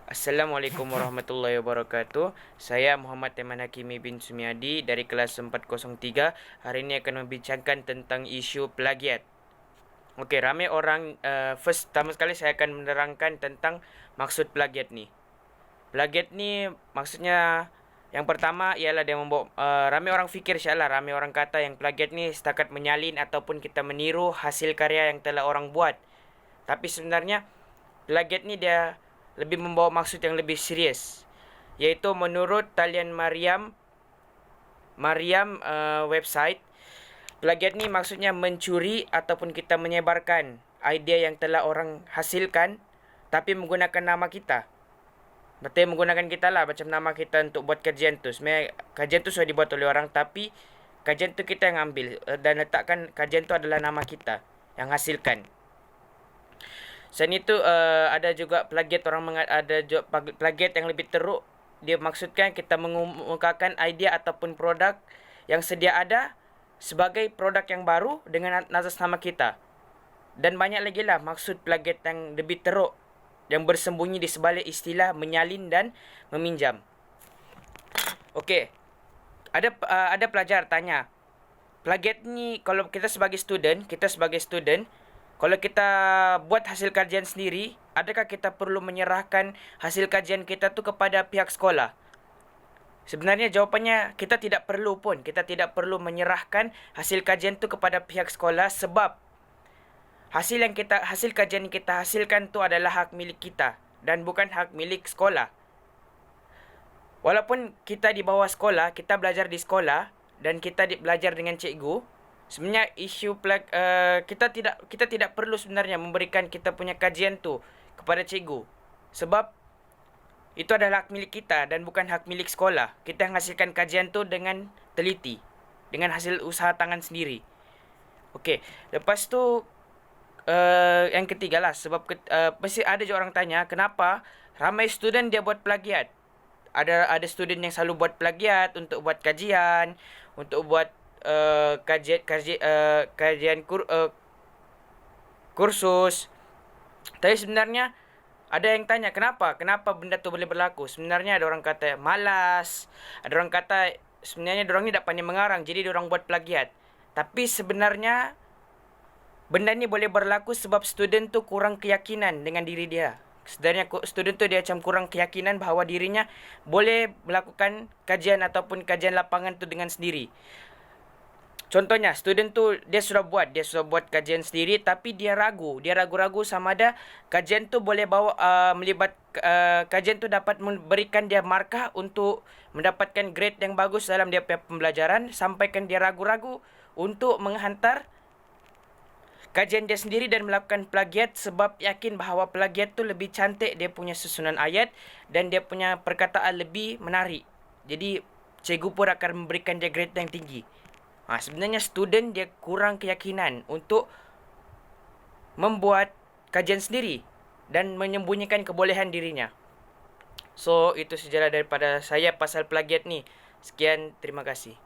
Assalamualaikum warahmatullahi wabarakatuh. Saya Muhammad Teman Hakimi bin Sumiadi dari kelas 403. Hari ini akan membincangkan tentang isu plagiat. Okey, ramai orang pertama sekali saya akan menerangkan tentang maksud plagiat ni. Plagiat ni maksudnya yang pertama ialah dia membawa ramai orang fikir insya-Allah, ramai orang kata yang plagiat ni setakat menyalin ataupun kita meniru hasil karya yang telah orang buat. Tapi sebenarnya plagiat ni dia lebih membawa maksud yang lebih serius, iaitu menurut talian Maryam website, plagiat ni maksudnya mencuri ataupun kita menyebarkan idea yang telah orang hasilkan tapi menggunakan nama kita. Berarti menggunakan kita lah, macam nama kita untuk buat kajian tu. Sebenarnya kajian tu sudah dibuat oleh orang, tapi kajian tu kita yang ambil dan letakkan kajian tu adalah nama kita yang hasilkan. Selain itu ada juga plagiat, ada juga plagiat yang lebih teruk. Dia maksudkan kita mengemukakan idea ataupun produk yang sedia ada sebagai produk yang baru dengan atas nama kita. Dan banyak lagi lah maksud plagiat yang lebih teruk yang bersembunyi di sebalik istilah menyalin dan meminjam. Okey. Ada pelajar tanya, plagiat ni kalau kita sebagai student, kalau kita buat hasil kajian sendiri, adakah kita perlu menyerahkan hasil kajian kita tu kepada pihak sekolah? Sebenarnya jawapannya kita tidak perlu pun. Kita tidak perlu menyerahkan hasil kajian tu kepada pihak sekolah sebab hasil kajian yang kita hasilkan tu adalah hak milik kita dan bukan hak milik sekolah. Walaupun kita di bawah sekolah, kita belajar di sekolah dan kita belajar dengan cikgu, sebenarnya kita tidak perlu sebenarnya memberikan kita punya kajian tu kepada cikgu sebab itu adalah hak milik kita dan bukan hak milik sekolah. Kita hasilkan kajian tu dengan teliti, dengan hasil usaha tangan sendiri. Okey, lepas tu yang ketiga lah, sebab mesti ada je orang tanya kenapa ramai student dia buat plagiat. Ada student yang selalu buat plagiat untuk buat kajian, untuk buat kursus. Tapi sebenarnya ada yang tanya kenapa benda tu boleh berlaku. Sebenarnya ada orang kata malas, ada orang kata sebenarnya diorang ni tak pandai mengarang, jadi diorang buat plagiat. Tapi sebenarnya benda ni boleh berlaku sebab student tu kurang keyakinan dengan diri dia. Sebenarnya student tu dia macam kurang keyakinan bahawa dirinya boleh melakukan kajian ataupun kajian lapangan tu dengan sendiri. Contohnya, student tu dia sudah buat kajian sendiri tapi dia ragu-ragu sama ada kajian tu boleh kajian tu dapat memberikan dia markah untuk mendapatkan grade yang bagus dalam dia pembelajaran, sampaikan dia ragu-ragu untuk menghantar kajian dia sendiri dan melakukan plagiat sebab yakin bahawa plagiat tu lebih cantik, dia punya susunan ayat dan dia punya perkataan lebih menarik. Jadi cikgu pun akan memberikan dia grade yang tinggi. Sebenarnya student dia kurang keyakinan untuk membuat kajian sendiri dan menyembunyikan kebolehan dirinya. So itu sejarah daripada saya pasal plagiat ni. Sekian, terima kasih.